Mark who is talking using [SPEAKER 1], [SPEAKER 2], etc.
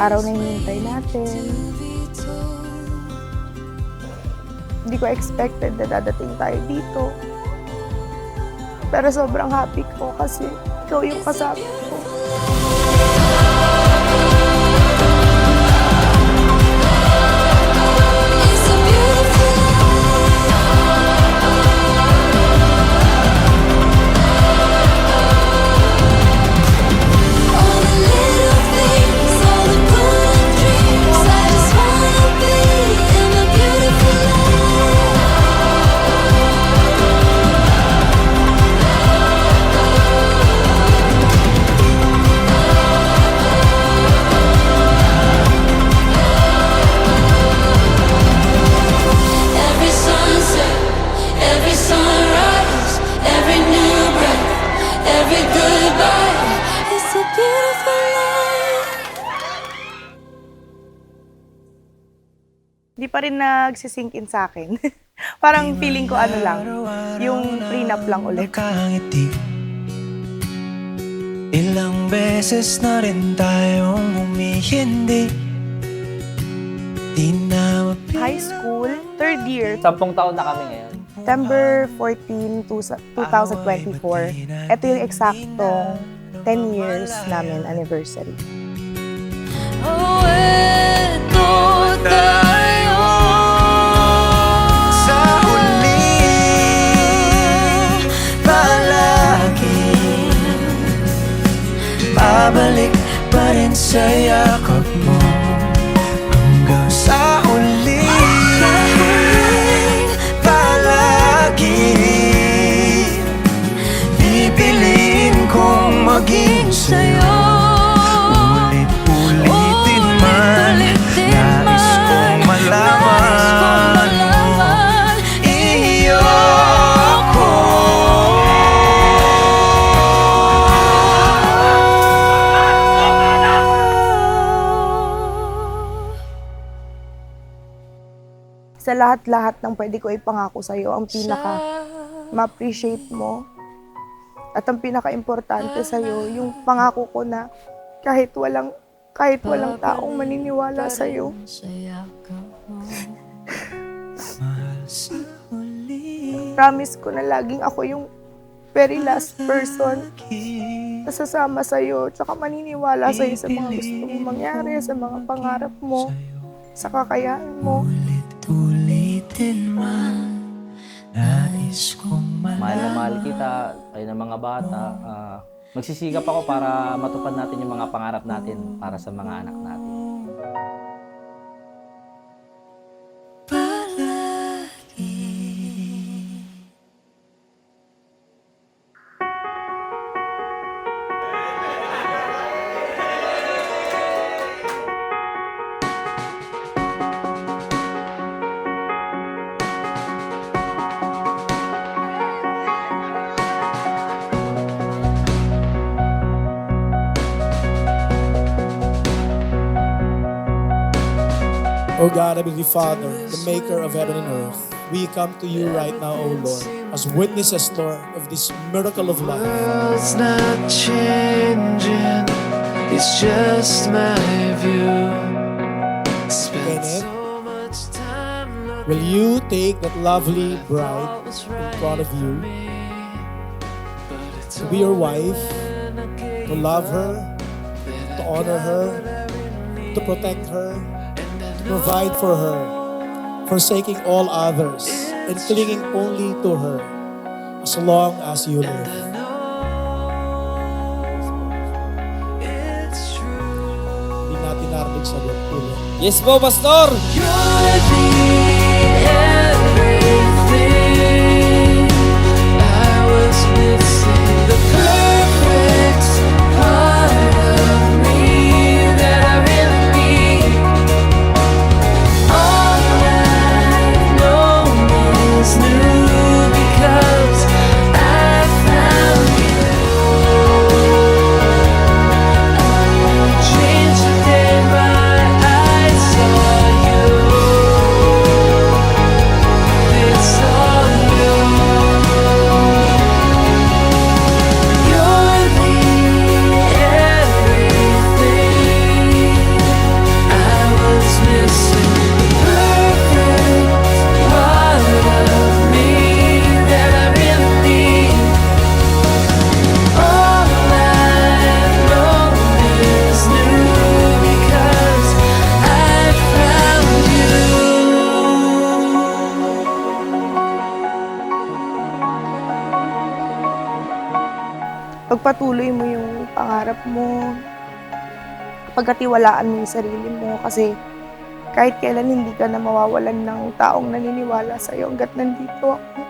[SPEAKER 1] araw na hinihintay natin. Hindi ko expected na dadating tayo dito. Pero sobrang happy ko kasi ikaw yung kasama ko. Di pa rin nagsisink in sa akin. Parang feeling ko ano lang, yung prenup lang ulit.
[SPEAKER 2] Nakangiti. Ilang beses na rin tayong umihindi. Di na
[SPEAKER 1] High school, third year,
[SPEAKER 3] 10 taon na kami ngayon.
[SPEAKER 1] September 14, 2024. Ito yung eksaktong 10 years namin anniversary.
[SPEAKER 4] Oh, eto tayo
[SPEAKER 2] sa uli palagi. Babalik pa rin sa yakap mo hanggang sa uli palagi. Pipiliin kong maging sa'yo.
[SPEAKER 1] Sa lahat-lahat ng pwede ko ipangako sa'yo, ang pinaka ma-appreciate mo at ang pinaka-importante sa'yo, yung pangako ko na kahit walang taong maniniwala sa'yo. Promise ko na laging ako yung very last person na sasama sa'yo, tsaka maniniwala sa'yo sa mga gusto mo mangyari, sa mga pangarap mo, sa kakayahan mo.
[SPEAKER 2] Ulitin man, nais kong
[SPEAKER 3] Mahal na mahal kita, kayo ng mga bata. Magsisigap ako para matupad natin yung mga pangarap natin para sa mga anak natin.
[SPEAKER 5] O God, Heavenly Father, the maker of heaven and earth, we come to you right now, O Lord, as witnesses, Lord, of this miracle of life.
[SPEAKER 2] World's not changing, it's just my view. Spent so much time looking
[SPEAKER 5] Will you take that lovely bride in front of you to be your wife, to love her, to honor her, to protect her, provide for her, forsaking all others, and clinging only to her as long as you live.
[SPEAKER 2] it's true.
[SPEAKER 5] Hindi natin narinig sa ulit.
[SPEAKER 3] Yes po, Pastor!
[SPEAKER 2] You're the everything I was missing, the perfect part of me that I really need. All I know is new because I found you. I changed the day my eyes saw you.
[SPEAKER 1] pagpatuloy mo yung pangarap mo, pagkatiwalaan mo yung sarili mo kasi kahit kailan hindi ka na mawawalan ng taong naniniwala sa'yo hanggat nandito ako.